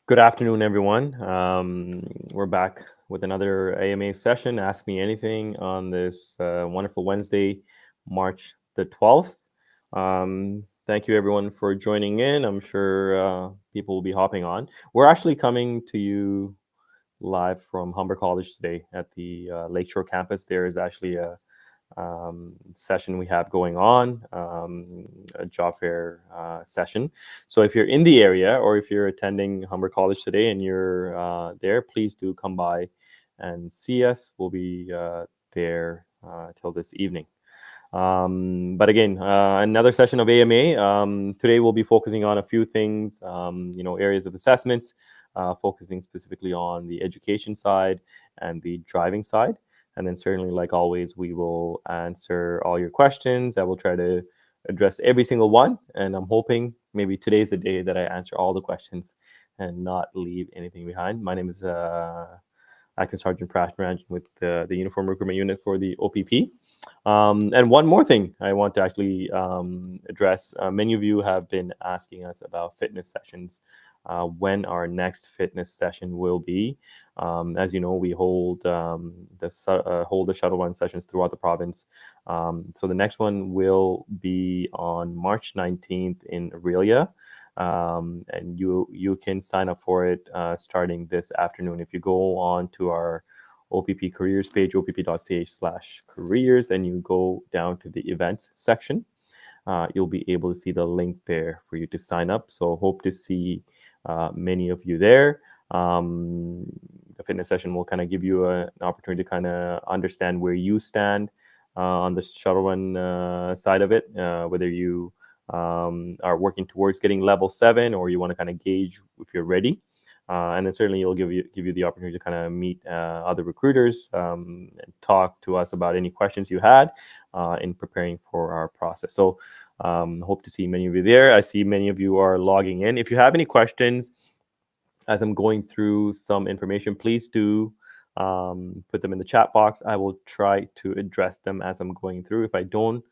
Good afternoon, everyone. We're back with another AMA session. Ask Me Anything on this wonderful Wednesday, March the 12th. Thank you, everyone, for joining in. I'm sure people will be hopping on. We're actually coming to you live from Humber College today at the Lakeshore campus. There is actually a session we have going on, a job fair session. So if you're in the area or if you're attending Humber College today and you're there, please do come by and see us. We'll be there till this evening. But again, another session of AMA. Today we'll be focusing on a few things, areas of assessments, focusing specifically on the education side and the driving side. And then certainly, like always, we will answer all your questions. I will try to address every single one. And I'm hoping maybe today's the day that I answer all the questions and not leave anything behind. My name is Acting Sergeant Prash Maranjan with the Uniform Recruitment Unit for the OPP. And one more thing I want to actually address. Many of you have been asking us about fitness sessions, when our next fitness session will be. As you know, we hold hold the shuttle run sessions throughout the province. So the next one will be on March 19th in Aurelia. And you can sign up for it starting this afternoon. If you go on to our OPP careers page, opp.ch/careers, and you go down to the events section, you'll be able to see the link there for you to sign up. So hope to see many of you there. The fitness session will kind of give you an opportunity to kind of understand where you stand on the shuttle run side of it, whether you are working towards getting level 7 or you want to kind of gauge if you're ready. And then certainly it'll give you the opportunity to kind of meet other recruiters and talk to us about any questions you had in preparing for our process. So hope to see many of you there. I see many of you are logging in. If you have any questions as I'm going through some information, please do put them in the chat box. I will try to address them as I'm going through. If I don't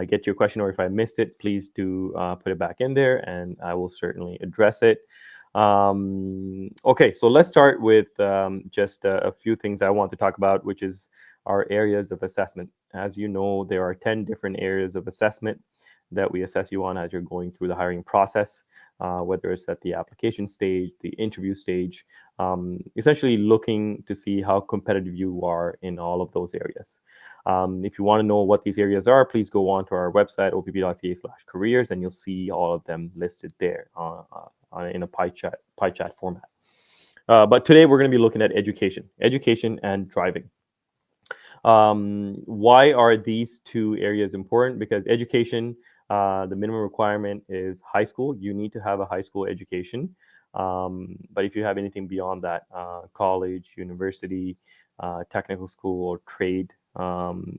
get your question or if I missed it, please do put it back in there and I will certainly address it. Okay, so let's start with just a few things I want to talk about, which is our areas of assessment. As you know, there are 10 different areas of assessment that we assess you on as you're going through the hiring process, whether it's at the application stage, the interview stage, essentially looking to see how competitive you are in all of those areas. If you want to know what these areas are, please go on to our website, opp.ca/careers, and you'll see all of them listed there in a pie chart format. But today we're going to be looking at education and driving. Why are these two areas important? Because education, the minimum requirement is high school. You need to have a high school education. But if you have anything beyond that, college, university, technical school, or trade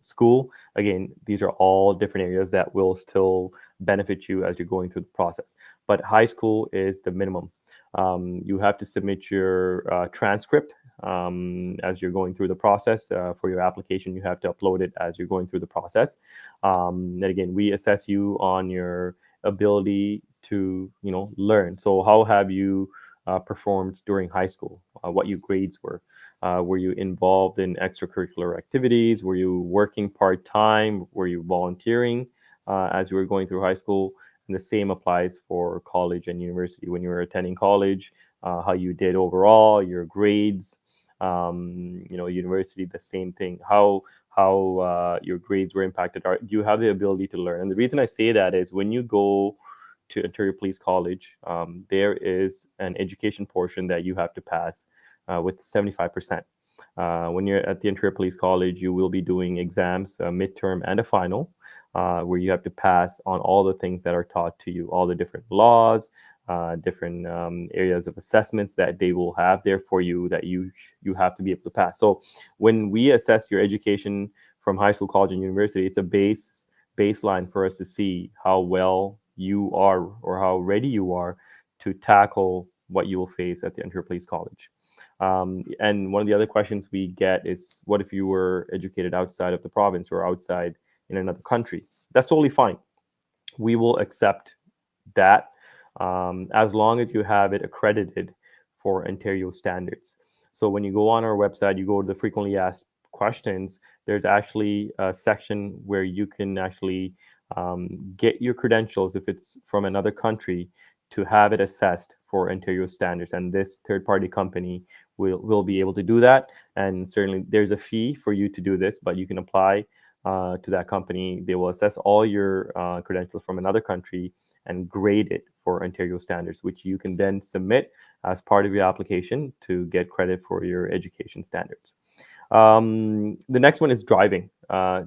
school, again, these are all different areas that will still benefit you as you're going through the process. But high school is the minimum. You have to submit your transcript as you're going through the process. For your application, you have to upload it as you're going through the process. And again, we assess you on your ability to, learn. So how have you performed during high school? What your grades were? Were you involved in extracurricular activities? Were you working part-time? Were you volunteering as you were going through high school? And the same applies for college and university. When you were attending college, how you did overall, your grades, university, the same thing. How your grades were impacted. Do you have the ability to learn? And the reason I say that is when you go to Ontario Police College, there is an education portion that you have to pass with 75%. When you're at the Ontario Police College, you will be doing exams, a midterm and a final, where you have to pass on all the things that are taught to you, all the different laws, different areas of assessments that they will have there for you that you have to be able to pass. So when we assess your education from high school, college, and university, it's a baseline for us to see how well you are or how ready you are to tackle what you will face at the Ontario Police College. And one of the other questions we get is, what if you were educated outside of the province or outside in another country? That's totally fine. We will accept that as long as you have it accredited for Ontario standards. So when you go on our website, you go to the frequently asked questions, there's actually a section where you can actually get your credentials if it's from another country to have it assessed for Ontario standards. And this third party company will be able to do that. And certainly there's a fee for you to do this, but you can apply to that company. They will assess all your credentials from another country and grade it for Ontario standards, which you can then submit as part of your application to get credit for your education standards. The next one is driving.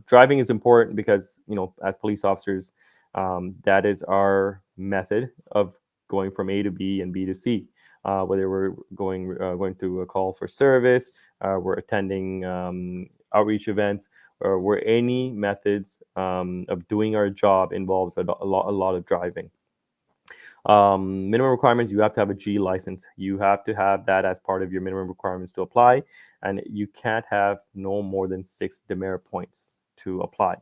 Driving is important because, as police officers, that is our method of going from A to B and B to C. Whether we're going to a call for service, we're attending outreach events, or where any methods of doing our job involves a lot of driving. Minimum requirements, you have to have a G license. You have to have that as part of your minimum requirements to apply, and you can't have no more than 6 demerit points to apply.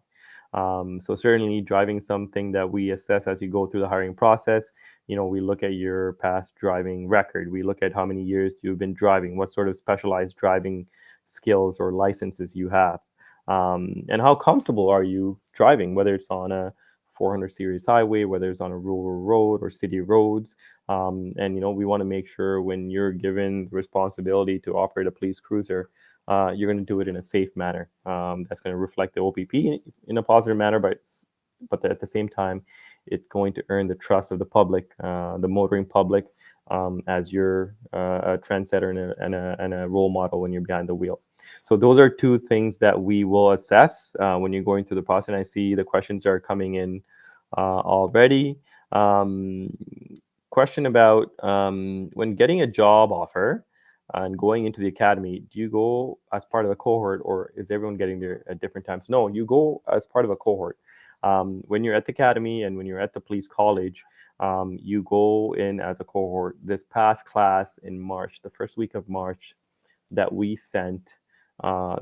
So certainly driving is something that we assess as you go through the hiring process. We look at your past driving record. We look at how many years you've been driving, what sort of specialized driving skills or licenses you have, and how comfortable are you driving, whether it's on a 400 series highway, whether it's on a rural road or city roads. And we want to make sure when you're given the responsibility to operate a police cruiser, you're going to do it in a safe manner. That's going to reflect the OPP in a positive manner, but at the same time, it's going to earn the trust of the public, the motoring public, as you're a trendsetter and a role model when you're behind the wheel. So those are two things that we will assess when you're going through the process. And I see the questions are coming in already. Question about when getting a job offer and going into the academy, do you go as part of a cohort, or is everyone getting there at different times? No, you go as part of a cohort. When you're at the academy and when you're at the police college, you go in as a cohort. This past class in March, the first week of March that we sent,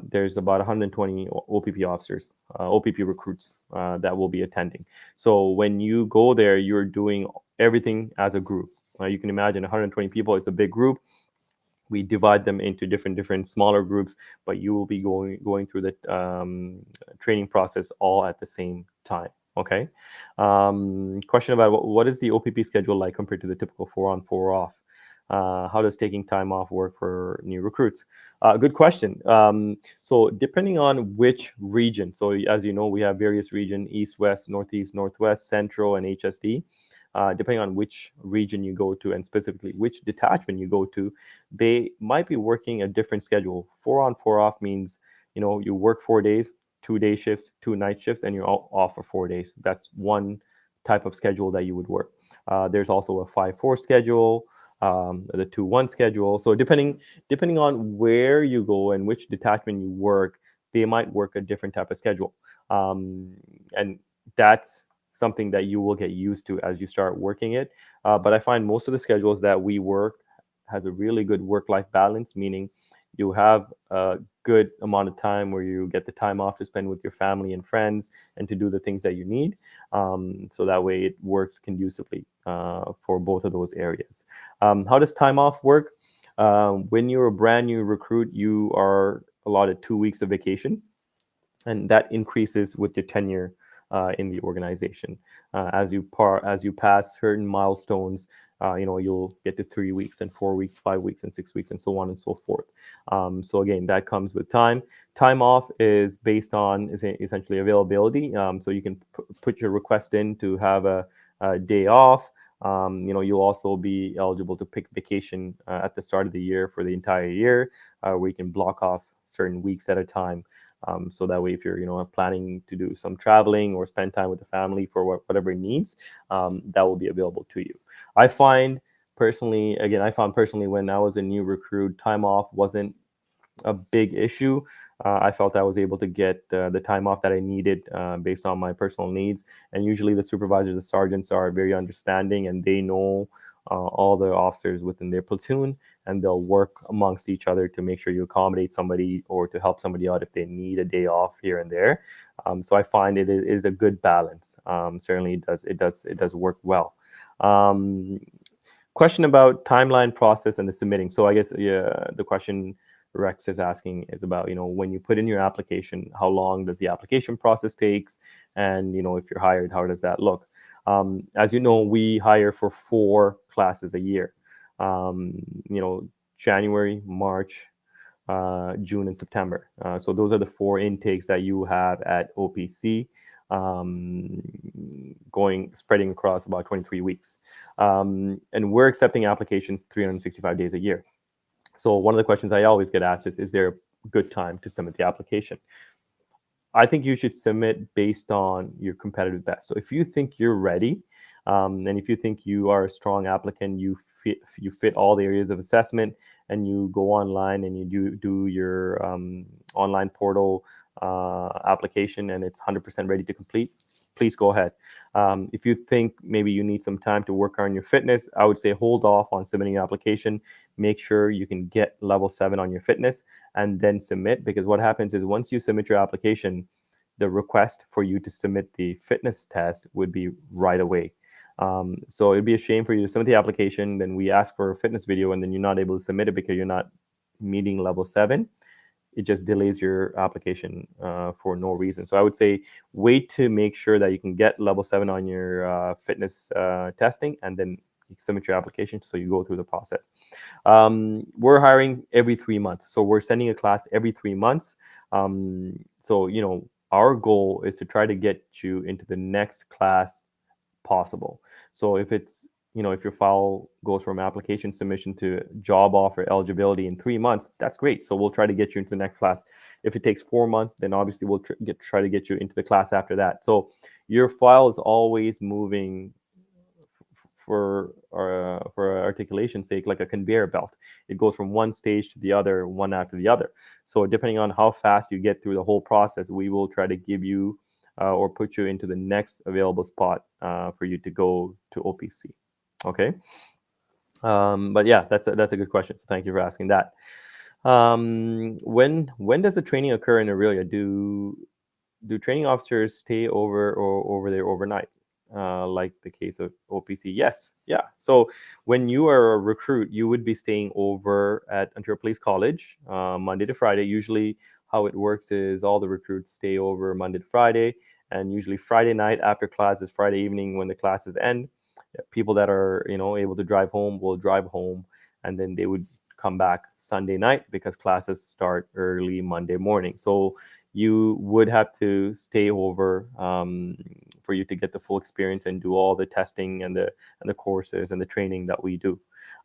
there's about 120 OPP officers, OPP recruits that will be attending. So when you go there, you're doing everything as a group. You can imagine 120 people, it's a big group. We divide them into different smaller groups, but you will be going through the training process all at the same time. Okay. Question about what is the OPP schedule like compared to the typical 4 on 4 off? How does taking time off work for new recruits? Good question. So depending on which region, so as you know, we have various regions: East, West, Northeast, Northwest, Central, and HSD. Depending on which region you go to and specifically which detachment you go to, they might be working a different schedule. 4 on 4 off means, you work 4 days, 2 day shifts, 2 night shifts, and you're off for 4 days. That's one type of schedule that you would work. There's also a 5-4 schedule, the 2-1 schedule. So depending on where you go and which detachment you work, they might work a different type of schedule. And that's something that you will get used to as you start working it. But I find most of the schedules that we work has a really good work-life balance, meaning you have a good amount of time where you get the time off to spend with your family and friends and to do the things that you need. So that way it works conducively for both of those areas. How does time off work? When you're a brand new recruit, you are allotted 2 weeks of vacation, and that increases with your tenure in the organization. As you pass certain milestones, you'll get to 3 weeks and 4 weeks, 5 weeks and 6 weeks, and so on and so forth. So again, that comes with time. Time off is based on essentially availability. So you can put your request in to have a day off. You'll also be eligible to pick vacation at the start of the year for the entire year, where you can block off certain weeks at a time. So that way, if you're planning to do some traveling or spend time with the family for whatever needs, that will be available to you. I found personally when I was a new recruit, time off wasn't a big issue. I felt I was able to get the time off that I needed based on my personal needs. And usually the supervisors, the sergeants are very understanding, and they know all the officers within their platoon, and they'll work amongst each other to make sure you accommodate somebody or to help somebody out if they need a day off here and there. So I find it is a good balance. Certainly it does work well. Question about timeline process and the submitting. So I guess, yeah, the question Rex is asking is about, when you put in your application, how long does the application process takes, and if you're hired, how does that look? As you know, we hire for 4 classes a year. Um, you know, January, March, June, and September. So those are the 4 intakes that you have at OPC, um, going spreading across about 23 weeks. And we're accepting applications 365 days a year. So one of the questions I always get asked is there a good time to submit the application? I think you should submit based on your competitive best. So if you think you're ready, and if you think you are a strong applicant, you fit all the areas of assessment, and you go online and you do your online portal application, and it's 100% ready to complete, please go ahead. If you think maybe you need some time to work on your fitness, I would say hold off on submitting your application. Make sure you can get level 7 on your fitness and then submit, because what happens is once you submit your application, the request for you to submit the fitness test would be right away. So it'd be a shame for you to submit the application, then we ask for a fitness video, and then you're not able to submit it because you're not meeting level 7. It just delays your application for no reason. So I would say wait to make sure that you can get level 7 on your fitness testing, and then you submit your application so you go through the process. We're hiring every 3 months, so we're sending a class every 3 months. So our goal is to try to get you into the next class possible. So if your file goes from application submission to job offer eligibility in 3 months, that's great. So we'll try to get you into the next class. If it takes 4 months, then obviously we'll try to get you into the class after that. So your file is always moving for articulation's sake, like a conveyor belt. It goes from one stage to the other, one after the other. So depending on how fast you get through the whole process, we will try to give you or put you into the next available spot for you to go to OPC. Okay. But yeah, that's a good question. So thank you for asking that. When does the training occur in Aurelia? Do training officers stay over there overnight, like the case of OPC? Yes, yeah. So when you are a recruit, you would be staying over at Ontario Police College Monday to Friday. Usually, how it works is all the recruits stay over Monday to Friday, and usually Friday night after classes, Friday evening when the classes end, people that are able to drive home will drive home, and then they would come back Sunday night because classes start early Monday morning. So you would have to stay over for you to get the full experience and do all the testing and the courses and the training that we do.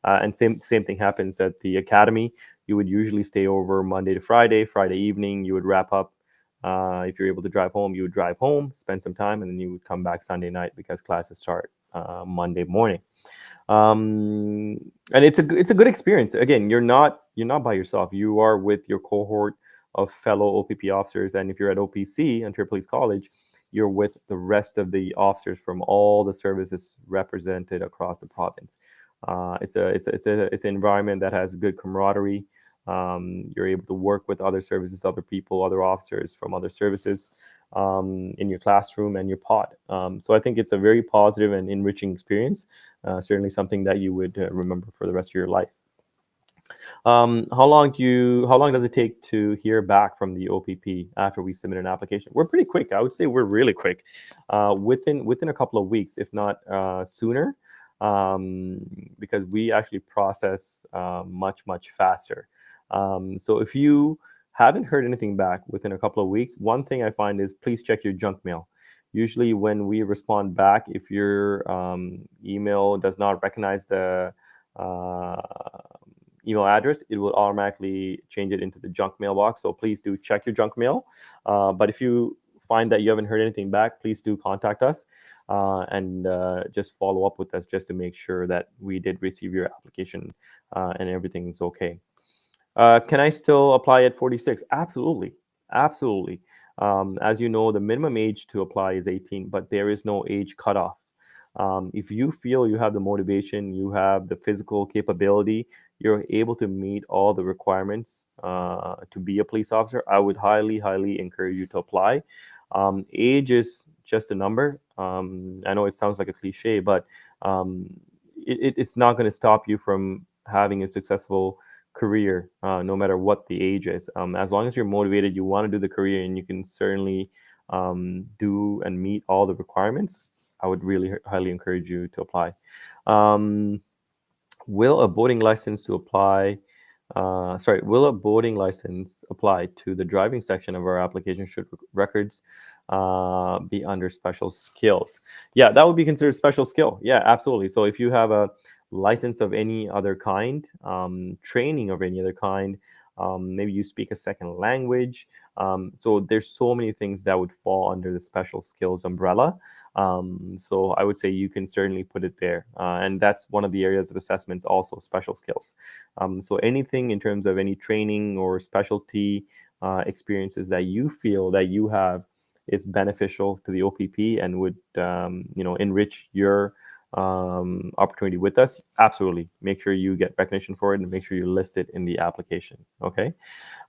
And same thing happens at the academy. You would usually stay over Monday to Friday. Friday evening, you would wrap up. If you're able to drive home, you would drive home, spend some time, and then you would come back Sunday night because classes start Monday morning. And it's a good experience. Again, you're not by yourself. You are with your cohort of fellow OPP officers, and if you're at OPC, Ontario Police College, you're with the rest of the officers from all the services represented across the province. It's an environment that has good camaraderie. You're able to work with other services, other people, other officers from other services in your classroom and your pod. So I think it's a very positive and enriching experience. Certainly something that you would remember for the rest of your life. How long does it take to hear back from the OPP after we submit an application? We're pretty quick. I would say we're really quick. Within a couple of weeks, if not sooner, because we actually process much faster. So if you haven't heard anything back within a couple of weeks, one thing I find is please check your junk mail. Usually, when we respond back, if your email does not recognize the uh, email address, it will automatically change it into the junk mailbox. So please do check your junk mail. But if you find that you haven't heard anything back, please do contact us and just follow up with us just to make sure that we did receive your application and everything's okay. Can I still apply at 46? Absolutely. Absolutely. As you know, the minimum age to apply is 18, but there is no age cutoff. If you feel you have the motivation, you have the physical capability, you're able to meet all the requirements to be a police officer, I would highly encourage you to apply. Age is just a number. I know it sounds like a cliche, but it's not going to stop you from having a successful career, no matter what the age is. As long as you're motivated, you want to do the career, and you can certainly do and meet all the requirements, I would really highly encourage you to apply. Um, will a boating license to apply will a boating license apply to the driving section of our application should records be under special skills? Yeah, that would be considered special skill. Yeah, absolutely. So if you have a license of any other kind, training of any other kind, maybe you speak a second language. So there's so many things that would fall under the special skills umbrella. So I would say you can certainly put it there. And that's one of the areas of assessments, also special skills. So anything in terms of any training or specialty experiences that you feel that you have is beneficial to the OPP and would enrich your opportunity with us, absolutely make sure you get recognition for it and make sure you list it in the application. Okay.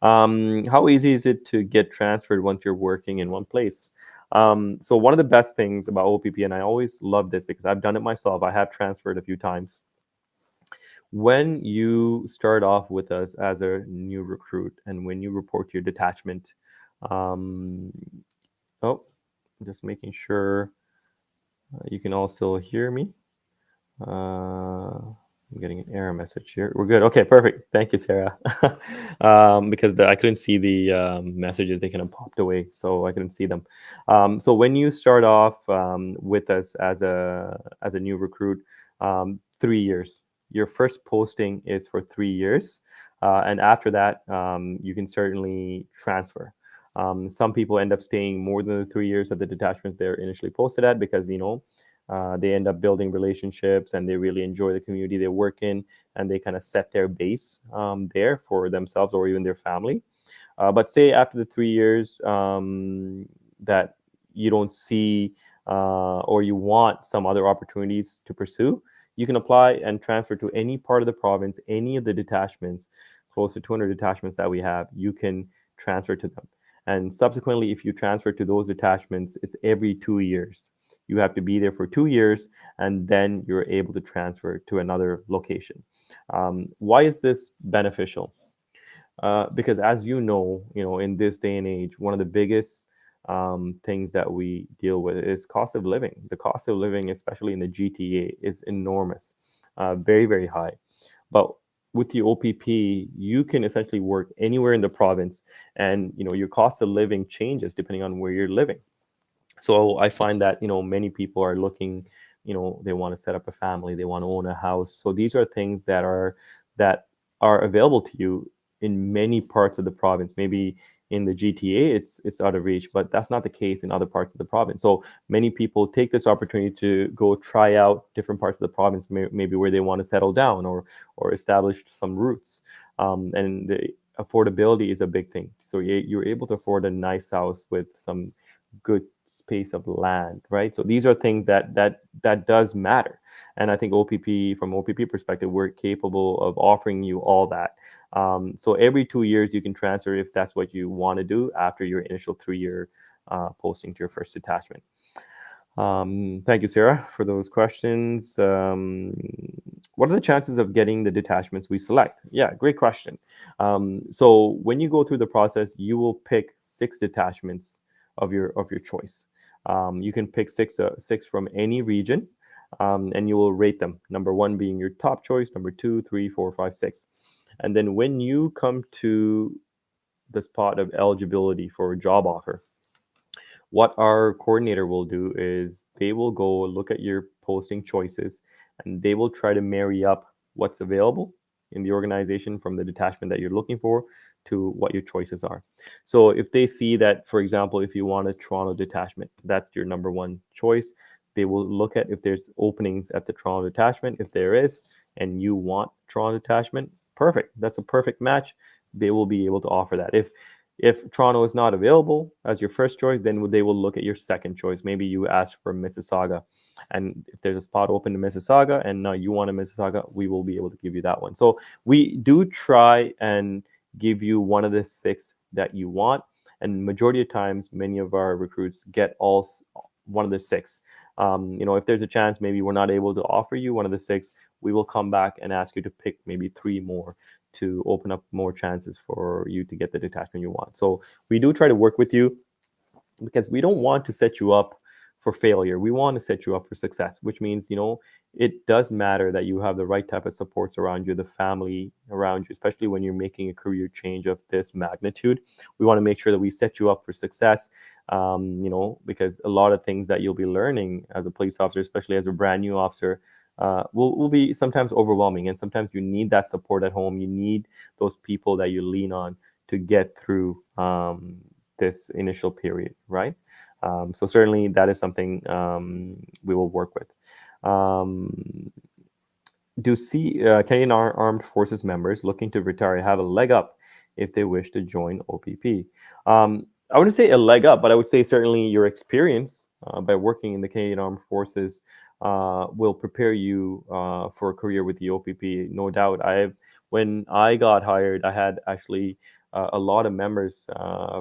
How easy is it to get transferred once you're working in one place? So one of the best things about OPP, and I always love this because I've done it myself, I have transferred a few times. When you start off with us as a new recruit and when you report your detachment, um, oh, just making sure you can all still hear me. I'm getting an error message here. We're good. Okay, perfect. Thank you, Sarah. Because I couldn't see the messages; they kind of popped away, so I couldn't see them. So when you start off with us as a new recruit, 3 years. Your first posting is for 3 years, and after that, you can certainly transfer. Some people end up staying more than the 3 years at the detachment they're initially posted at because they end up building relationships and they really enjoy the community they work in and they kind of set their base there for themselves or even their family. But say after the 3 years that you don't see or you want some other opportunities to pursue, you can apply and transfer to any part of the province, any of the detachments, close to 200 detachments that we have, you can transfer to them. And subsequently, if you transfer to those detachments, it's every 2 years. You have to be there for 2 years, and then you're able to transfer to another location. Why is this beneficial? Because as in this day and age, one of the biggest things that we deal with is cost of living. The cost of living, especially in the GTA, is enormous, very, very high. But with the OPP, you can essentially work anywhere in the province, and your cost of living changes depending on where you're living. So I find that many people are looking, they want to set up a family, they want to own a house. So these are things that are available to you in many parts of the province. Maybe in the GTA it's out of reach, but that's not the case in other parts of the province. So many people take this opportunity to go try out different parts of the province, maybe where they want to settle down or establish some roots. And the affordability is a big thing. So you're able to afford a nice house with some good space of land, right? So these are things that does matter. And I think from OPP perspective, we're capable of offering you all that. So every 2 years you can transfer if that's what you want to do after your initial 3 year posting to your first detachment. Thank you, Sarah, for those questions. What are the chances of getting the detachments we select? Yeah, great question. So when you go through the process, you will pick 6 detachments of your choice. You can pick six from any region, and you will rate them. Number one being your top choice, number two, three, four, five, six. And then when you come to the spot of eligibility for a job offer, what our coordinator will do is they will go look at your posting choices and they will try to marry up what's available in the organization from the detachment that you're looking for to what your choices are. So if they see that, for example, if you want a Toronto detachment, that's your number one choice, they will look at if there's openings at the Toronto detachment. If there is, and you want Toronto detachment, perfect. That's a perfect match. They will be able to offer that. If Toronto is not available as your first choice, then they will look at your second choice. Maybe you ask for Mississauga, and if there's a spot open in Mississauga and now you want a Mississauga, we will be able to give you that one. So we do try and give you one of the 6 that you want, and majority of times, many of our recruits get all one of the 6. If there's a chance maybe we're not able to offer you one of the six, we will come back and ask you to pick maybe three more to open up more chances for you to get the detachment you want. So we do try to work with you because we don't want to set you up for failure. We want to set you up for success, which means, it does matter that you have the right type of supports around you, the family around you, especially when you're making a career change of this magnitude. We want to make sure that we set you up for success, because a lot of things that you'll be learning as a police officer, especially as a brand new officer, will be sometimes overwhelming. And sometimes you need that support at home. You need those people that you lean on to get through this initial period, right? So certainly that is something we will work with. Um, do Canadian Armed Forces members looking to retire have a leg up if they wish to join OPP? I wouldn't say a leg up, but I would say certainly your experience by working in the Canadian Armed Forces will prepare you for a career with the OPP. No doubt. When I got hired, I had actually a lot of members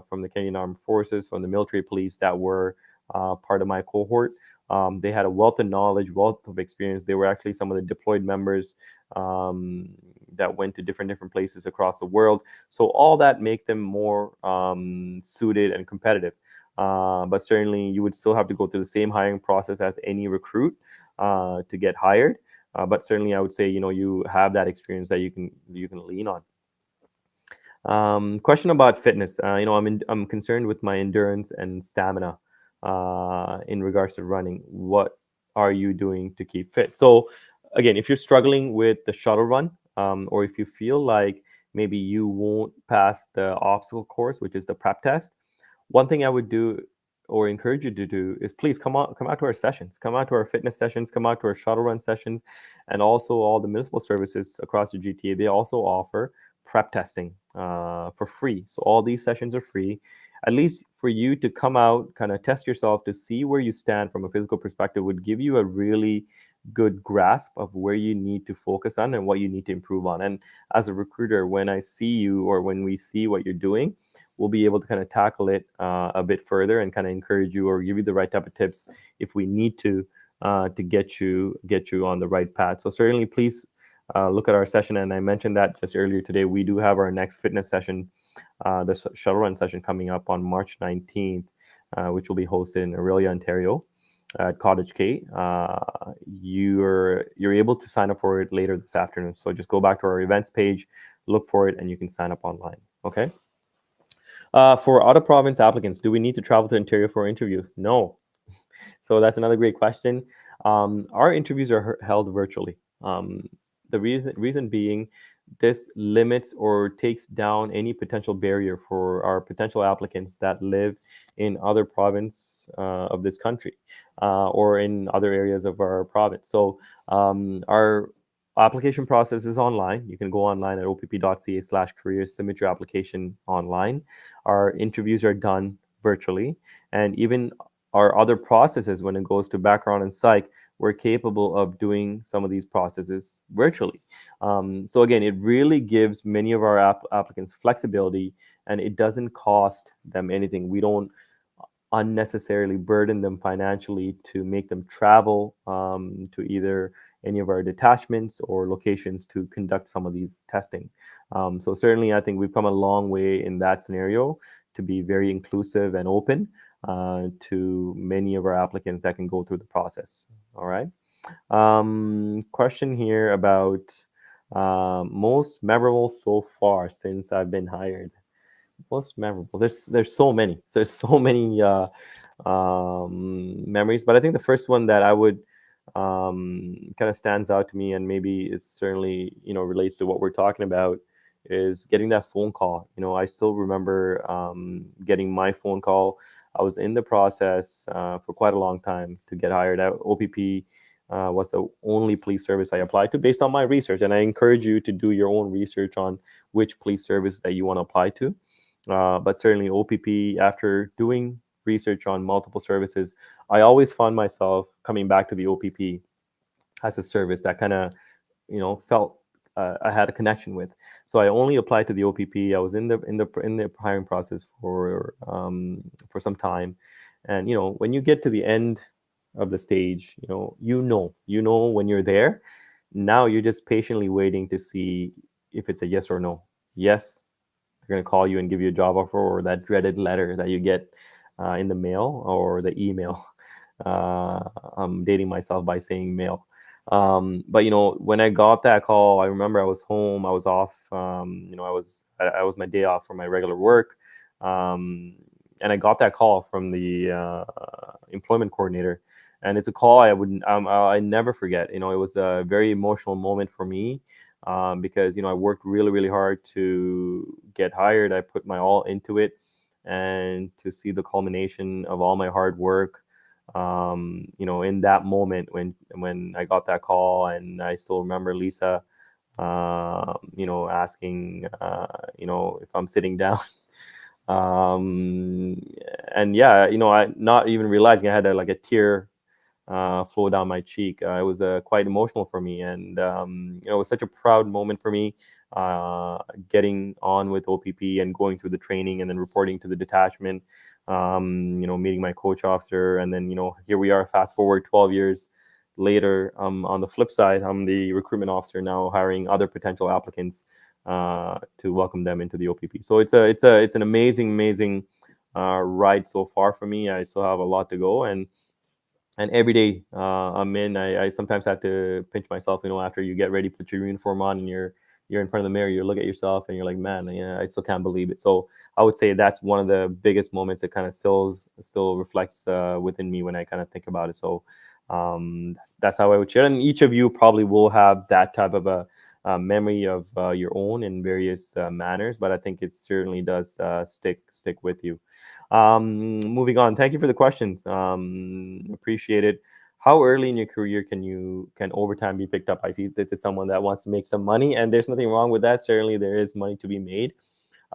from the Canadian Armed Forces, from the military police that were part of my cohort. They had a wealth of knowledge, wealth of experience. They were actually some of the deployed members that went to different places across the world. So all that make them more suited and competitive. But certainly, you would still have to go through the same hiring process as any recruit to get hired. But certainly, I would say you have that experience that you can lean on. Question about fitness. I'm concerned with my endurance and stamina in regards to running. What are you doing to keep fit? So, again, if you're struggling with the shuttle run, or if you feel like maybe you won't pass the obstacle course, which is the prep test, one thing I would do or encourage you to do is please come out to our sessions, come out to our fitness sessions, come out to our shuttle run sessions, and also all the municipal services across the GTA. They also offer prep testing for free. So all these sessions are free, at least for you to come out, kind of test yourself to see where you stand from a physical perspective would give you a really good grasp of where you need to focus on and what you need to improve on. And as a recruiter, when I see you or when we see what you're doing, we'll be able to kind of tackle it a bit further and kind of encourage you or give you the right type of tips if we need to get you on the right path. So certainly, please look at our session. And I mentioned that just earlier today. We do have our next fitness session, the shuttle run session, coming up on March 19th, which will be hosted in Aurelia, Ontario, at Cottage K. You're able to sign up for it later this afternoon. So just go back to our events page, look for it, and you can sign up online. Okay. For out of province applicants, do we need to travel to Ontario for interviews? No. So that's another great question. Our interviews are held virtually. The reason being, this limits or takes down any potential barrier for our potential applicants that live in other province of this country or in other areas of our province. So our application process is online. You can go online at opp.ca/careers, submit your application online. Our interviews are done virtually, and even our other processes, when it goes to background and psych, we're capable of doing some of these processes virtually. So again, it really gives many of our applicants flexibility, and it doesn't cost them anything. We don't unnecessarily burden them financially to make them travel to either any of our detachments or locations to conduct some of these testing. So certainly, I think we've come a long way in that scenario to be very inclusive and open to many of our applicants that can go through the process. All right. Question here about most memorable so far since I've been hired. Most memorable. There's so many. There's so many memories, but I think the first one that I would kind of stands out to me, and maybe it certainly relates to what we're talking about, is getting that phone call. I still remember getting my phone call. I was in the process for quite a long time to get hired at OPP. Was the only police service I applied to based on my research, and I encourage you to do your own research on which police service that you want to apply to. But certainly OPP, after doing research on multiple services, I always found myself coming back to the OPP as a service that kind of, felt I had a connection with. So I only applied to the OPP. I was in the hiring process for some time, and when you get to the end of the stage, you know when you're there. Now you're just patiently waiting to see if it's a yes or no. Yes, they're going to call you and give you a job offer, or that dreaded letter that you get in the mail or the email. Uh, I'm dating myself by saying mail. But when I got that call, I remember I was home, I was off. I was my day off from my regular work, um, and I got that call from the employment coordinator, and it's a call I never forget. It was a very emotional moment for me, because I worked really really hard to get hired. I put my all into it, and to see the culmination of all my hard work, in that moment when I got that call. And I still remember Lisa, asking, if I'm sitting down. um, and yeah, I not even realizing I had like a tear flow down my cheek. It was quite emotional for me, and it was such a proud moment for me, getting on with OPP and going through the training and then reporting to the detachment. Meeting my coach officer, and then here we are. Fast forward 12 years later. On the flip side, I'm the recruitment officer now, hiring other potential applicants to welcome them into the OPP. So it's an amazing ride so far for me. I still have a lot to go, and every day I'm in, I sometimes have to pinch myself. After you get ready, put your uniform on, and you're in front of the mirror, you look at yourself, and you're like, man, yeah, I still can't believe it. So I would say that's one of the biggest moments that kind of still reflects within me when I kind of think about it. So that's how I would share. And each of you probably will have that type of a memory of your own in various manners, but I think it certainly does stick with you. Moving on. Thank you for the questions. Appreciate it. How early in your career can overtime be picked up? I see this is someone that wants to make some money, and there's nothing wrong with that. Certainly, there is money to be made.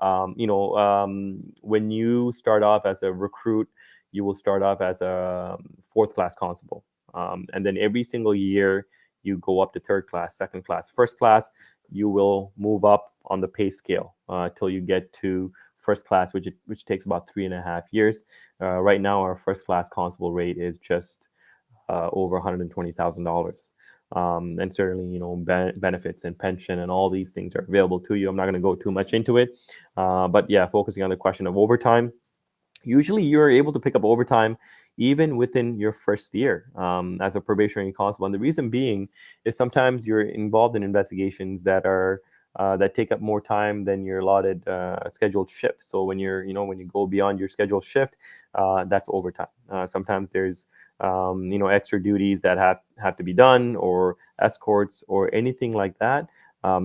When you start off as a recruit, you will start off as a fourth class constable, and then every single year you go up to third class, second class, first class. You will move up on the pay scale till you get to first class, which takes about 3.5 years. Right now, our first class constable rate is just over $120,000. And certainly, benefits and pension and all these things are available to you. I'm not going to go too much into it, but yeah, focusing on the question of overtime. Usually, you're able to pick up overtime even within your first year as a probationary constable. And the reason being is sometimes you're involved in investigations that take up more time than your allotted scheduled shift. So when you go beyond your scheduled shift, that's overtime. Sometimes there's extra duties that have to be done, or escorts, or anything like that.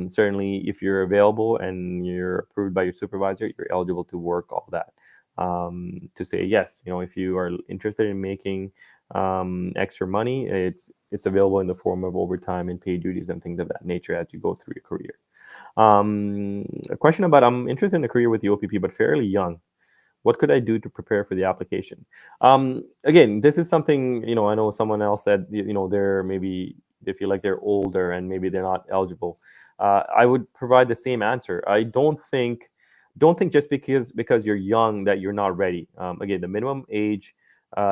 Certainly, if you're available and you're approved by your supervisor, you're eligible to work all that. To say yes, if you are interested in making extra money, it's available in the form of overtime and paid duties and things of that nature as you go through your career. A question about, I'm interested in a career with the OPP, but fairly young. What could I do to prepare for the application? Again, this is something, I know someone else said, they're maybe they feel like they're older and maybe they're not eligible. I would provide the same answer. I don't think just because you're young that you're not ready. Again, the minimum age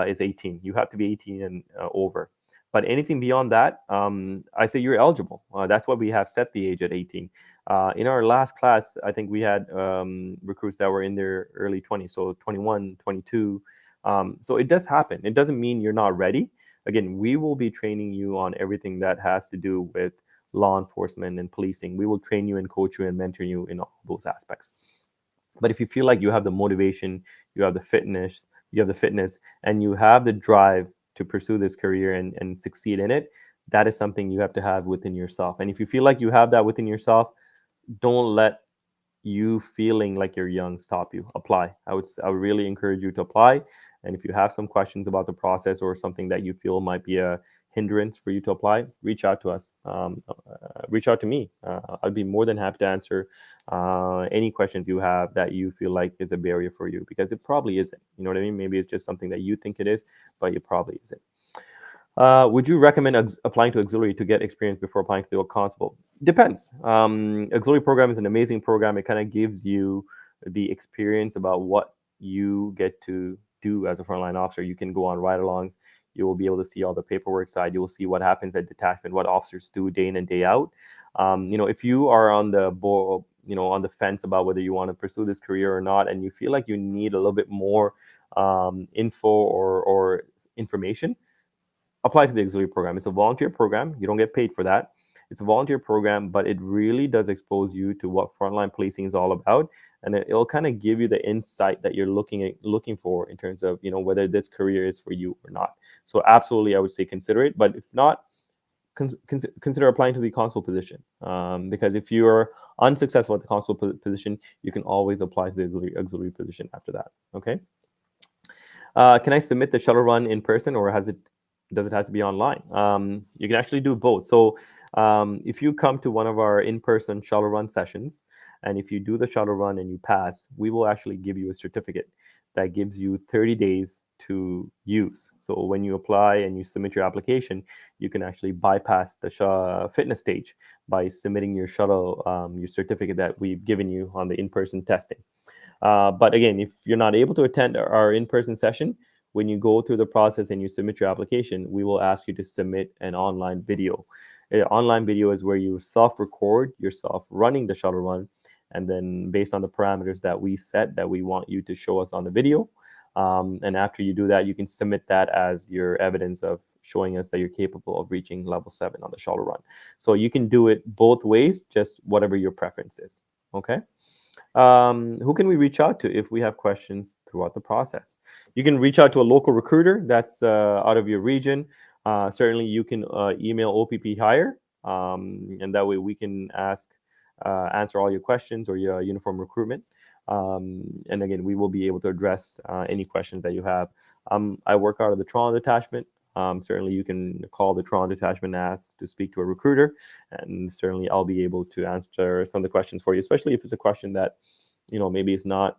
is 18. You have to be 18 and over. But anything beyond that, I say you're eligible. That's why we have set the age at 18. In our last class, I think we had recruits that were in their early 20s, so 21, 22. So it does happen. It doesn't mean you're not ready. Again, we will be training you on everything that has to do with law enforcement and policing. We will train you and coach you and mentor you in all those aspects. But if you feel like you have the motivation, you have the fitness, and you have the drive to pursue this career and succeed in it, that is something you have to have within yourself. And if you feel like you have that within yourself, don't let you feeling like you're young stop you. Apply. I would really encourage you to apply. And if you have some questions about the process or something that you feel might be a hindrance for you to apply, reach out to us. Reach out to me. I'd be more than happy to answer any questions you have that you feel like is a barrier for you, because it probably isn't. You know what I mean? Maybe it's just something that you think it is, but it probably isn't. Would you recommend applying to auxiliary to get experience before applying to the constable? Depends. Auxiliary program is an amazing program. It kind of gives you the experience about what you get to do as a frontline officer. You can go on ride-alongs. You will be able to see all the paperwork side. You will see what happens at detachment, what officers do day in and day out. If you are on the on the fence about whether you want to pursue this career or not, and you feel like you need a little bit more info or information, apply to the auxiliary program. It's a volunteer program. You don't get paid for that. It's a volunteer program, but it really does expose you to what frontline policing is all about, and it'll kind of give you the insight that you're looking for in terms of whether this career is for you or not. So absolutely, I would say consider it. But if not, consider applying to the constable position, because if you're unsuccessful at the constable position, you can always apply to the auxiliary position after that. Okay. Can I submit the shuttle run in person, or does it have to be online? You can actually do both. So if you come to one of our in-person shuttle run sessions, and if you do the shuttle run and you pass, we will actually give you a certificate that gives you 30 days to use. So when you apply and you submit your application, you can actually bypass the fitness stage by submitting your shuttle, your certificate that we've given you on the in-person testing. But again, if you're not able to attend our in-person session, when you go through the process and you submit your application, we will ask you to submit an online video. An online video is where you self-record yourself running the shuttle run, and then based on the parameters that we set that we want you to show us on the video. And after you do that, you can submit that as your evidence of showing us that you're capable of reaching level 7 on the shuttle run. So you can do it both ways, just whatever your preference is. Okay. Who can we reach out to if we have questions throughout the process? You can reach out to a local recruiter that's out of your region. Certainly, you can email OPP Hire, and that way we can answer all your questions or your uniform recruitment. And again, we will be able to address any questions that you have. I work out of the Toronto detachment. Certainly, you can call the Toronto detachment and ask to speak to a recruiter, and certainly I'll be able to answer some of the questions for you, especially if it's a question that maybe it's not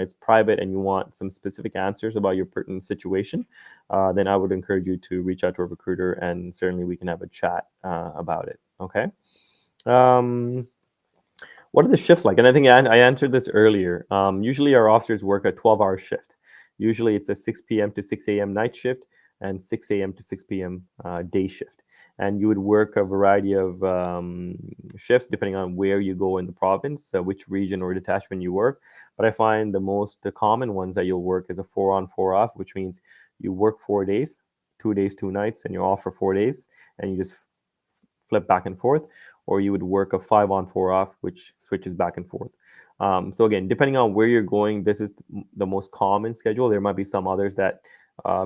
it's private and you want some specific answers about your pertinent situation. Then I would encourage you to reach out to a recruiter, and certainly we can have a chat about it. Okay. Um, what are the shifts like? And I think I answered this earlier. Usually our officers work a 12-hour shift. Usually it's a 6 p.m. to 6 a.m. night shift and 6 a.m. to 6 p.m. Day shift. And you would work a variety of shifts depending on where you go in the province, which region or detachment you work. But I find the common ones that you'll work is a 4 on 4 off, which means you work 4 days, 2 days, 2 nights, and you're off for 4 days, and you just flip back and forth, or you would work a 5 on 4 off, which switches back and forth. So again, depending on where you're going, this is the most common schedule. There might be some others that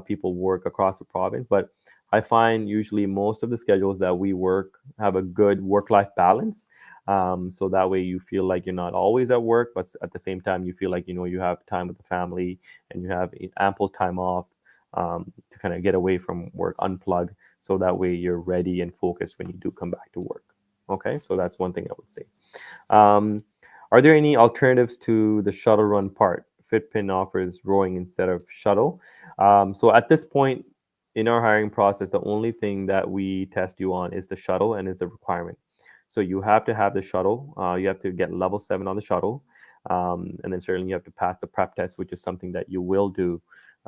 people work across the province, but I find usually most of the schedules that we work have a good work-life balance. So that way you feel like you're not always at work, but at the same time you feel like you have time with the family and you have ample time off to kind of get away from work, unplug, so that way you're ready and focused when you do come back to work. Okay, so that's one thing I would say. Um, are there any alternatives to the shuttle run part? Fitpin offers rowing instead of shuttle. So at this point in our hiring process, the only thing that we test you on is the shuttle, and it's a requirement. So you have to have the shuttle. You have to get level 7 on the shuttle. And then certainly you have to pass the prep test, which is something that you will do,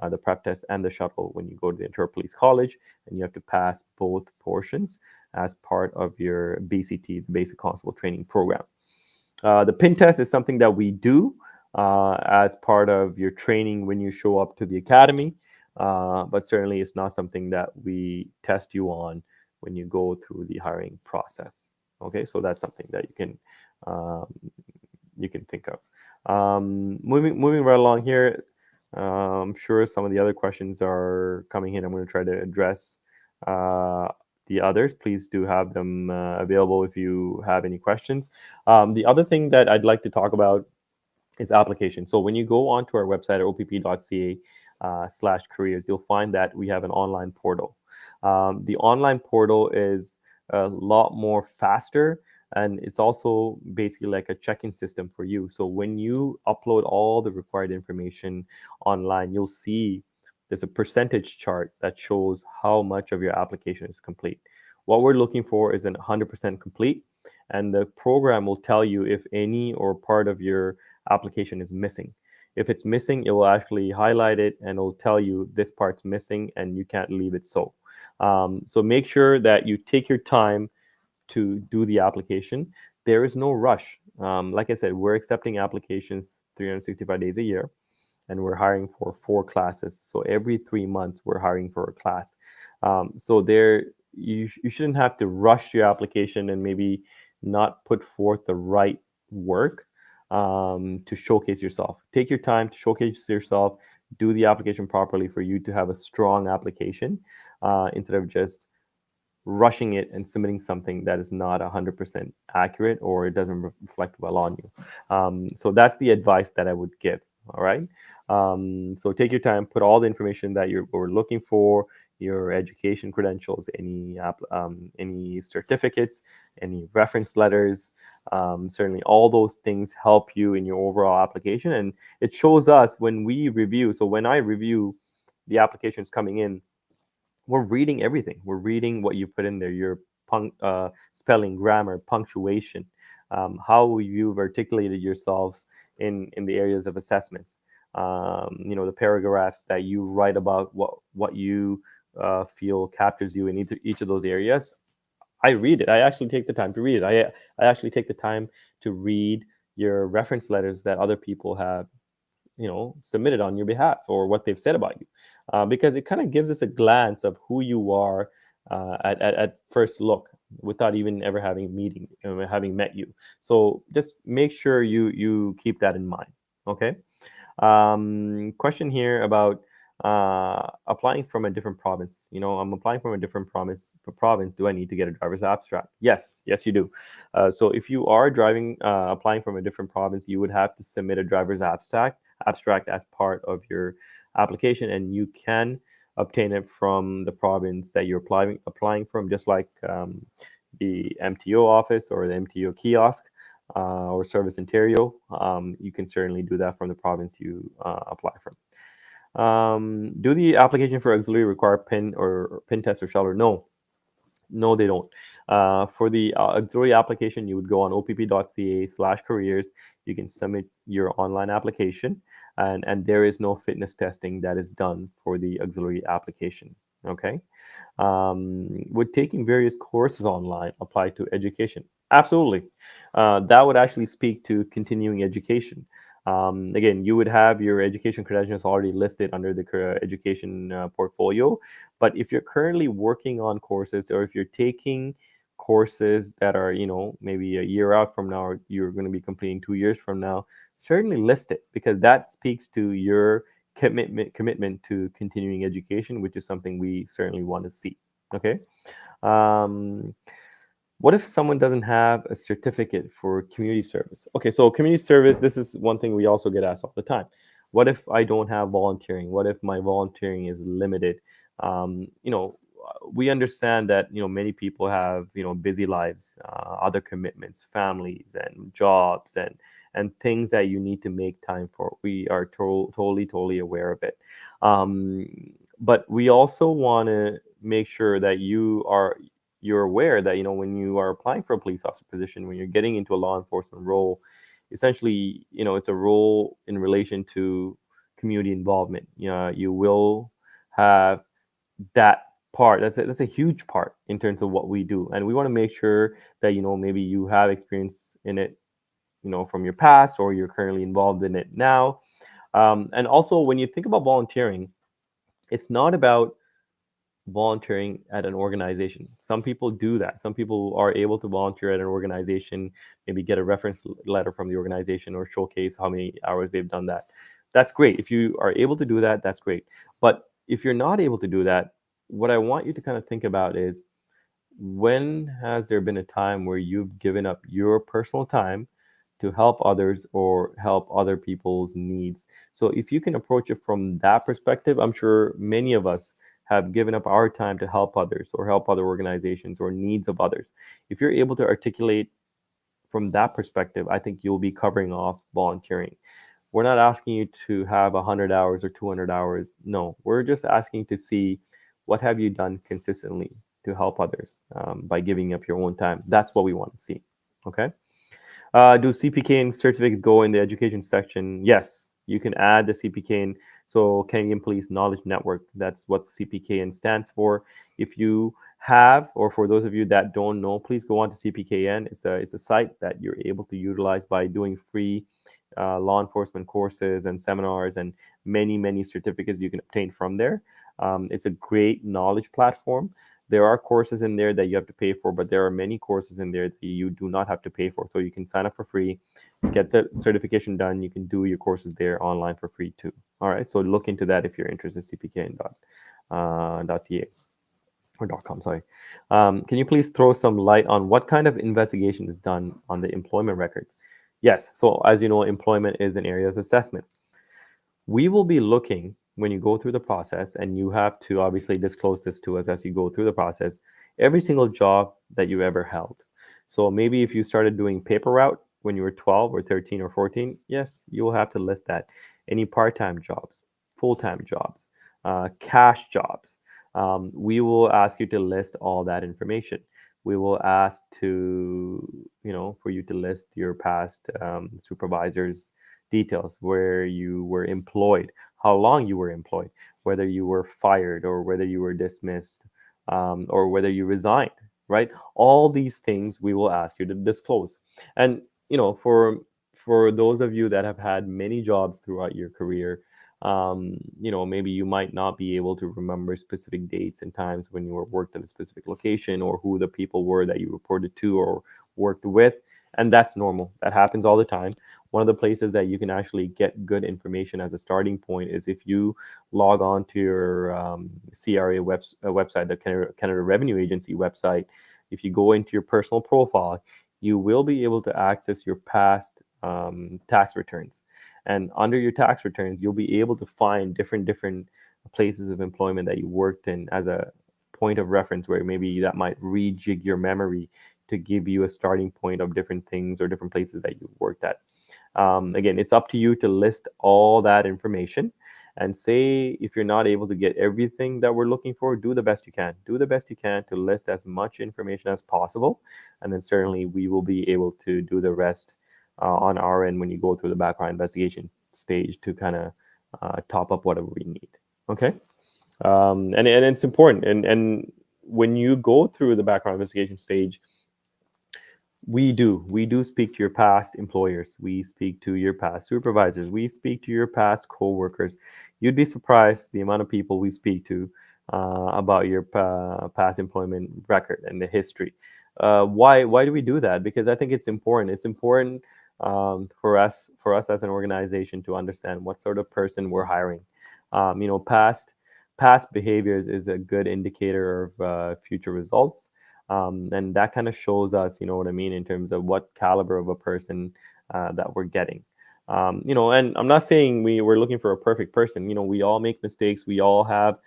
the prep test and the shuttle when you go to the Interior Police College, and you have to pass both portions as part of your BCT, the Basic Constable Training Program. The PIN test is something that we do as part of your training when you show up to the academy, but certainly it's not something that we test you on when you go through the hiring process. Okay, so that's something that um, you can think of. Moving right along here, I'm sure some of the other questions are coming in. I'm going to try to address the others. Please do have them available if you have any questions. The other thing that I'd like to talk about is application. So when you go onto our website at opp.ca /careers, you'll find that we have an online portal. The online portal is a lot more faster, and it's also basically like a check-in system for you. So when you upload all the required information online, you'll see there's a percentage chart that shows how much of your application is complete. What we're looking for is an 100% complete, and the program will tell you if any or part of your application is missing. If it's missing, it will actually highlight it and it'll tell you this part's missing and you can't leave it so. So make sure that you take your time to do the application. There is no rush. Like I said, we're accepting applications 365 days a year, and we're hiring for 4 classes. So every 3 months, we're hiring for a class. So there, you shouldn't have to rush your application and maybe not put forth the right work to showcase yourself. Take your time to showcase yourself. Do the application properly for you to have a strong application instead of just rushing it and submitting something that is not 100% accurate or it doesn't reflect well on you. So that's the advice that I would give. All right. So take your time, put all the information that we're looking for, your education credentials, any certificates, any reference letters. Certainly, all those things help you in your overall application, and it shows us when we review. So when I review the applications coming in, we're reading everything. We're reading what you put in there, your spelling, grammar, punctuation, how you've articulated yourselves in the areas of assessments. The paragraphs that you write about what you feel captures you in each of those areas. I read it. I actually take the time to read it. I actually take the time to read your reference letters that other people have submitted on your behalf or what they've said about you, because it kind of gives us a glance of who you are at first look without even ever having met you. So just make sure you keep that in mind. Okay. Question here about applying from a different province. I'm applying from a different province. Do I need to get a driver's abstract? Yes, you do. So if you are applying from a different province, you would have to submit a driver's abstract as part of your application, and you can obtain it from the province that you're applying from, just like the MTO office or the MTO kiosk or Service Ontario. You can certainly do that from the province you apply from. Do the application for auxiliary require PIN test or shelter? No, they don't. For the auxiliary application, you would go on opp.ca/careers. You can submit your online application, and there is no fitness testing that is done for the auxiliary application. Okay. Would taking various courses online apply to education? Absolutely. That would actually speak to continuing education. Again, you would have your education credentials already listed under the education portfolio. But if you're currently working on courses, or if you're taking courses that are, maybe a year out from now, or you're going to be completing 2 years from now, certainly list it, because that speaks to your commitment to continuing education, which is something we certainly want to see. Okay. Um, what if someone doesn't have a certificate for community service? Okay, so community service, this is one thing we also get asked all the time. What if I don't have volunteering? What if my volunteering is limited? Um, you know, we understand that many people have busy lives, other commitments, families, and jobs, and things that you need to make time for. We are totally aware of it. Um, but we also want to make sure that you're aware that when you are applying for a police officer position, when you're getting into a law enforcement role, essentially it's a role in relation to community involvement. You will have that part. That's a huge part in terms of what we do, and we want to make sure that maybe you have experience in it, from your past, or you're currently involved in it now. And also, when you think about volunteering, it's not about volunteering at an organization. Some people do that. Some people are able to volunteer at an organization, maybe get a reference letter from the organization or showcase how many hours they've done that. That's great. If you are able to do that, that's great. But if you're not able to do that, what I want you to kind of think about is, when has there been a time where you've given up your personal time to help others or help other people's needs? So if you can approach it from that perspective, I'm sure many of us have given up our time to help others or help other organizations or needs of others. If you're able to articulate from that perspective, I think you'll be covering off volunteering. We're not asking you to have 100 hours or 200 hours. No, we're just asking to see what have you done consistently to help others by giving up your own time. That's what we want to see. Okay. Do CPK and certificates go in the education section? Yes. You can add the CPKN, so Canadian Police Knowledge Network. That's what CPKN stands for. If you have, or for those of you that don't know, please go on to CPKN. It's a site that you're able to utilize by doing free law enforcement courses and seminars and many certificates you can obtain from there. It's a great knowledge platform. There are courses in there that you have to pay for, but there are many courses in there that you do not have to pay for. So you can sign up for free, get the certification done. You can do your courses there online for free too. All right. So look into that if you're interested. CPKN.ca or .com. Sorry. Can you please throw some light on what kind of investigation is done on the employment records? Yes. So as you know, employment is an area of assessment. We will be looking when you go through the process, and you have to obviously disclose this to us as you go through the process, every single job that you ever held. So maybe if you started doing paper route when you were 12 or 13 or 14, yes, you will have to list that. Any part-time jobs, full-time jobs, cash jobs. We will ask you to list all that information. We will ask to, for you to list your past supervisors details, where you were employed, how long you were employed, whether you were fired or whether you were dismissed, or whether you resigned, right? All these things we will ask you to disclose. And, for those of you that have had many jobs throughout your career, maybe you might not be able to remember specific dates and times when you were worked at a specific location, or who the people were that you reported to or worked with. And that's normal. That happens all the time. One of the places that you can actually get good information as a starting point is if you log on to your CRA website, the Canada Revenue Agency website. If you go into your personal profile, you will be able to access your past tax returns. And under your tax returns, you'll be able to find different places of employment that you worked in as a point of reference, where maybe that might rejig your memory to give you a starting point of different things or different places that you worked at. Again, it's up to you to list all that information, and say if you're not able to get everything that we're looking for, do the best you can. Do the best you can to list as much information as possible, and then certainly we will be able to do the rest on our end when you go through the background investigation stage to kind of top up whatever we need. Okay, and it's important, and when you go through the background investigation stage, we do speak to your past employers, we speak to your past supervisors, we speak to your past co-workers. You'd be surprised the amount of people we speak to about your past employment record and the history. Why do we do that? Because I think it's important. It's important for us as an organization to understand what sort of person we're hiring. Past behaviors is a good indicator of future results, and that kind of shows us, you know what I mean, in terms of what caliber of a person that we're getting. And I'm not saying we're looking for a perfect person. We all make mistakes. We all have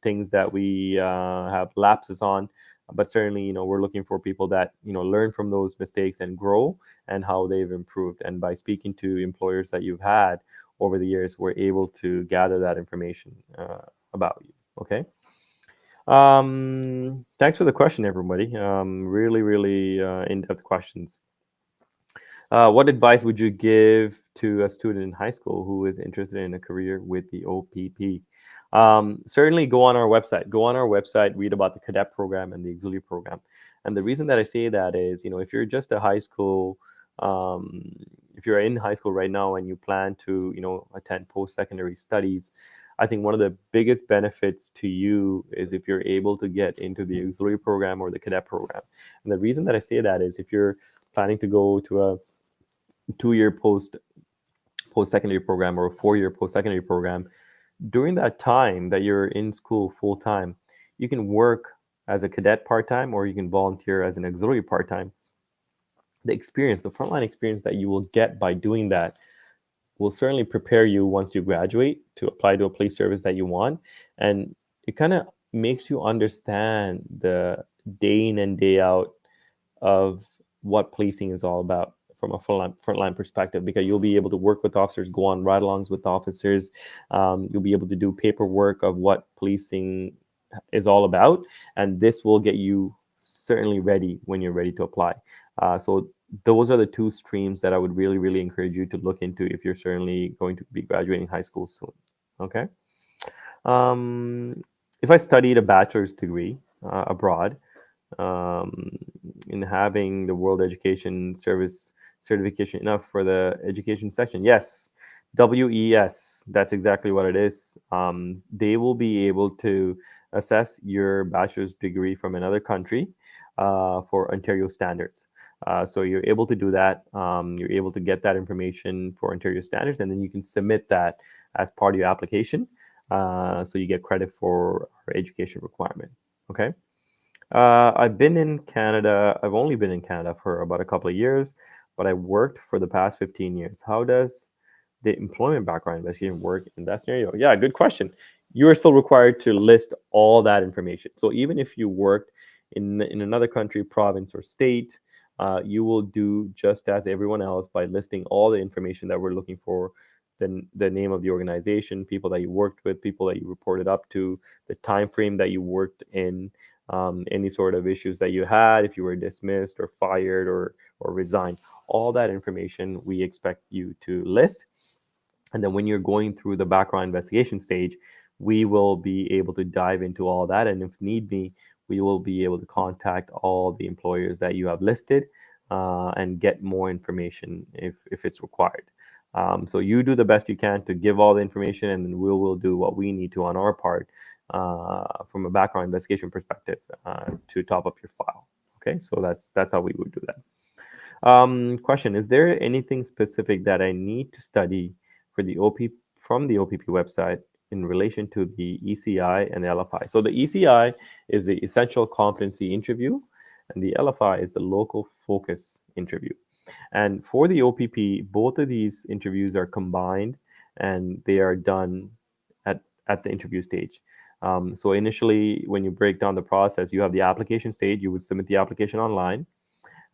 things that we have lapses on, but certainly, we're looking for people that learn from those mistakes and grow, and how they've improved. And by speaking to employers that you've had over the years, we're able to gather that information about you. Okay. Thanks for the question, everybody. Really in-depth questions. What advice would you give to a student in high school who is interested in a career with the OPP? Certainly go on our website. Go on our website, read about the cadet program and the auxiliary program. And the reason that I say that is, if you're just a high school, if you're in high school right now and you plan to, attend post-secondary studies, I think one of the biggest benefits to you is if you're able to get into the auxiliary program or the cadet program. And the reason that I say that is, if you're planning to go to a 2-year post-secondary program or a 4-year post-secondary program, during that time that you're in school full time, you can work as a cadet part-time, or you can volunteer as an auxiliary part-time. The frontline experience that you will get by doing that will certainly prepare you once you graduate to apply to a police service that you want. And it kind of makes you understand the day in and day out of what policing is all about from a frontline perspective, because you'll be able to work with officers, go on ride-alongs with officers. You'll be able to do paperwork of what policing is all about, and this will get you certainly ready when you're ready to apply. So those are the two streams that I would really, really encourage you to look into if you're certainly going to be graduating high school soon. Okay. Um, if I studied a bachelor's degree abroad, um, in having the World Education Service certification enough for the education section? Yes, WES. That's exactly what it is. They will be able to assess your bachelor's degree from another country for Ontario standards. So you're able to do that. You're able to get that information for Ontario standards, and then you can submit that as part of your application. So you get credit for our education requirement. Okay. I've been in Canada. I've only been in Canada for about a couple of years, but I worked for the past 15 years. How does the employment background investigation work in that scenario? Yeah, good question. You are still required to list all that information. So even if you worked in another country, province, or state, you will do just as everyone else by listing all the information that we're looking for. The name of the organization, people that you worked with, people that you reported up to, the time frame that you worked in, any sort of issues that you had, if you were dismissed or fired or resigned. All that information we expect you to list. And then when you're going through the background investigation stage, we will be able to dive into all that. And if need be, we will be able to contact all the employers that you have listed and get more information if it's required. So you do the best you can to give all the information, and then we will do what we need to on our part from a background investigation perspective to top up your file. Okay, so that's how we would do that. Question: is there anything specific that I need to study for the OP from the OPP website in relation to the ECI and the LFI? So the ECI is the Essential Competency Interview, and the LFI is the Local Focus Interview. And for the OPP, both of these interviews are combined, and they are done at the interview stage. So initially, when you break down the process, you have the application stage. You would submit the application online,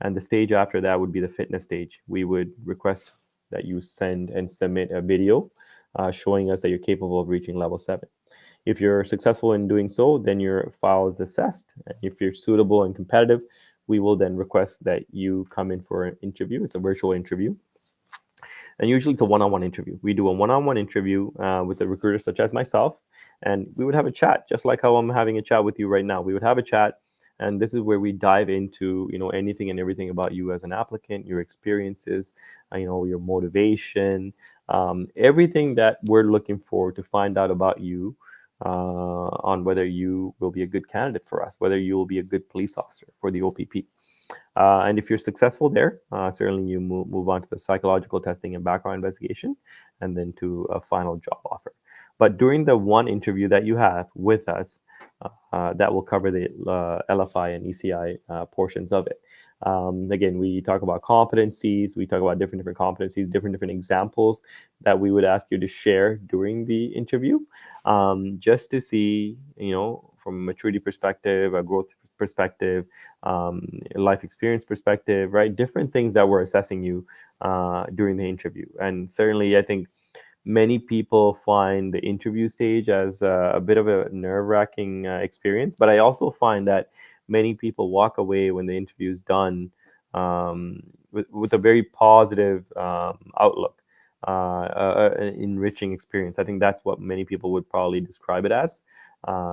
and the stage after that would be the fitness stage. We would request that you send and submit a video showing us that you're capable of reaching level 7. If you're successful in doing so, then your file is assessed. And if you're suitable and competitive, we will then request that you come in for an interview. It's a virtual interview. And usually it's a one-on-one interview. We do a one-on-one interview with a recruiter such as myself, and we would have a chat, just like how I'm having a chat with you right now. We would have a chat, and this is where we dive into anything and everything about you as an applicant, your experiences, your motivation, everything that we're looking for to find out about you, on whether you will be a good candidate for us, whether you will be a good police officer for the OPP. And if you're successful there, certainly you move on to the psychological testing and background investigation, and then to a final job offer. But during the one interview that you have with us, that will cover the LFI and ECI portions of it. Again, we talk about competencies. We talk about different competencies, different examples that we would ask you to share during the interview, just to see, from a maturity perspective, a growth perspective, life experience perspective, right? Different things that we're assessing you during the interview. And certainly, I think many people find the interview stage as a bit of a nerve-wracking experience, but I also find that many people walk away when the interview is done with a very positive outlook, an enriching experience. I think that's what many people would probably describe it as,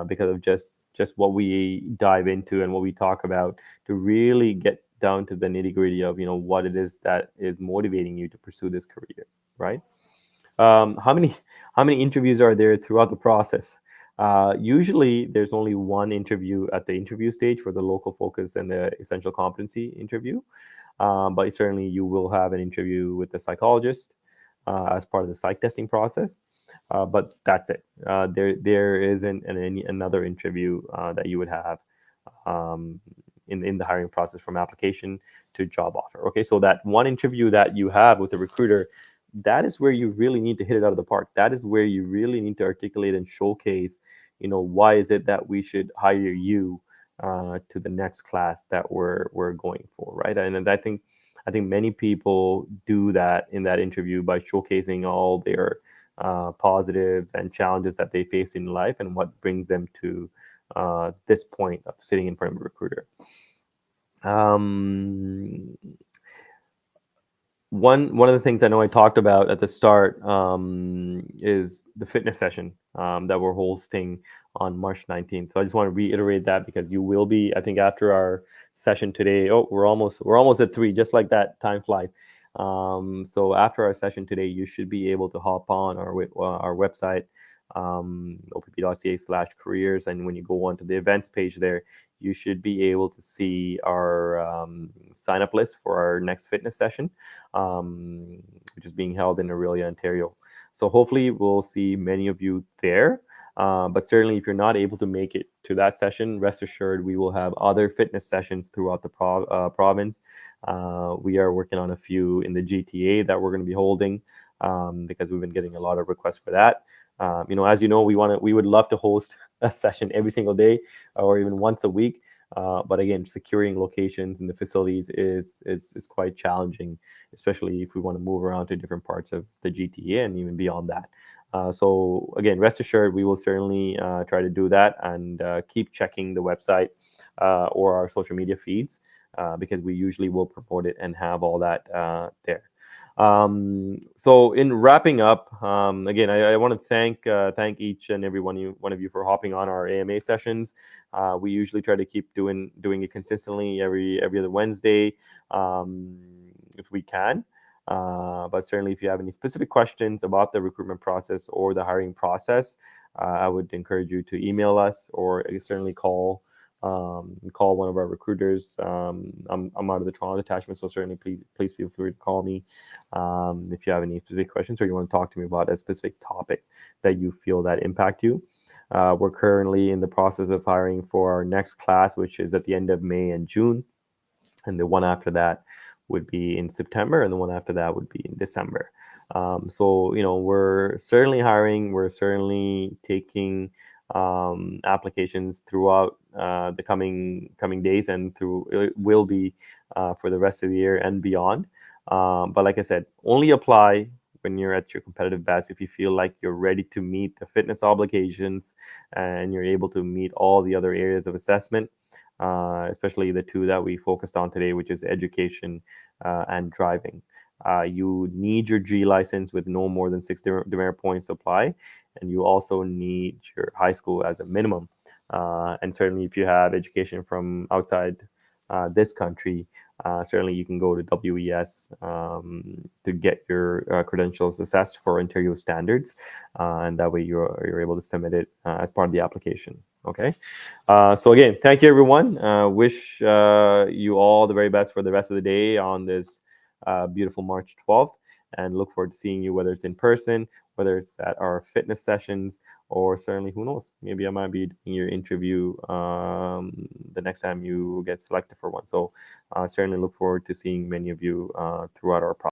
because of just what we dive into and what we talk about to really get down to the nitty-gritty of what it is that is motivating you to pursue this career, right? How many interviews are there throughout the process? Usually, there's only one interview at the interview stage for the local focus and the essential competency interview. But certainly, you will have an interview with the psychologist as part of the psych testing process. But that's it. There isn't another interview that you would have um, in the hiring process from application to job offer. Okay, so that one interview that you have with the recruiter, that is where you really need to hit it out of the park. That is where you really need to articulate and showcase, why is it that we should hire you to the next class that we're going for, right? And I think many people do that in that interview by showcasing all their positives and challenges that they face in life and what brings them to this point of sitting in front of a recruiter. Um, one of the things I know I talked about at the start is the fitness session that we're hosting on March 19th. So I just want to reiterate that because you will be, I think, after our session today. Oh, we're almost at 3, just like that. Time flies. So after our session today, you should be able to hop on our website, opp.ca/careers, and when you go onto the events page there, you should be able to see our sign up list for our next fitness session, um, which is being held in Aurelia, Ontario. So hopefully we'll see many of you there. But certainly, if you're not able to make it to that session, rest assured we will have other fitness sessions throughout the province. We are working on a few in the GTA that we're going to be holding because we've been getting a lot of requests for that. As you know, we would love to host a session every single day or even once a week. But again, securing locations in the facilities is quite challenging, especially if we want to move around to different parts of the GTA and even beyond that. So again, rest assured, we will certainly try to do that and keep checking the website or our social media feeds because we usually will promote it and have all that there. So in wrapping up, again, I want to thank each and every one of you for hopping on our AMA sessions. We usually try to keep doing it consistently every other Wednesday, if we can. But certainly, if you have any specific questions about the recruitment process or the hiring process, I would encourage you to email us or certainly call one of our recruiters. I'm out of the Toronto detachment, so certainly please feel free to call me if you have any specific questions or you want to talk to me about a specific topic that you feel that impact you. We're currently in the process of hiring for our next class, which is at the end of May and June, and the one after that would be in September, and the one after that would be in December. So we're certainly hiring. We're certainly taking applications throughout the coming days, and through it will be for the rest of the year and beyond. But like I said, only apply when you're at your competitive best. If you feel like you're ready to meet the fitness obligations and you're able to meet all the other areas of assessment, especially the two that we focused on today, which is education and driving. You need your G license with no more than 6 demerit points to apply, and you also need your high school as a minimum. And certainly, if you have education from outside this country, certainly you can go to WES to get your credentials assessed for Ontario standards, and that way you're able to submit it as part of the application. Okay. So again, thank you everyone. Wish you all the very best for the rest of the day on this beautiful March 12th, and look forward to seeing you, whether it's in person, whether it's at our fitness sessions, or certainly, who knows, maybe I might be doing your interview the next time you get selected for one. So certainly look forward to seeing many of you throughout our process.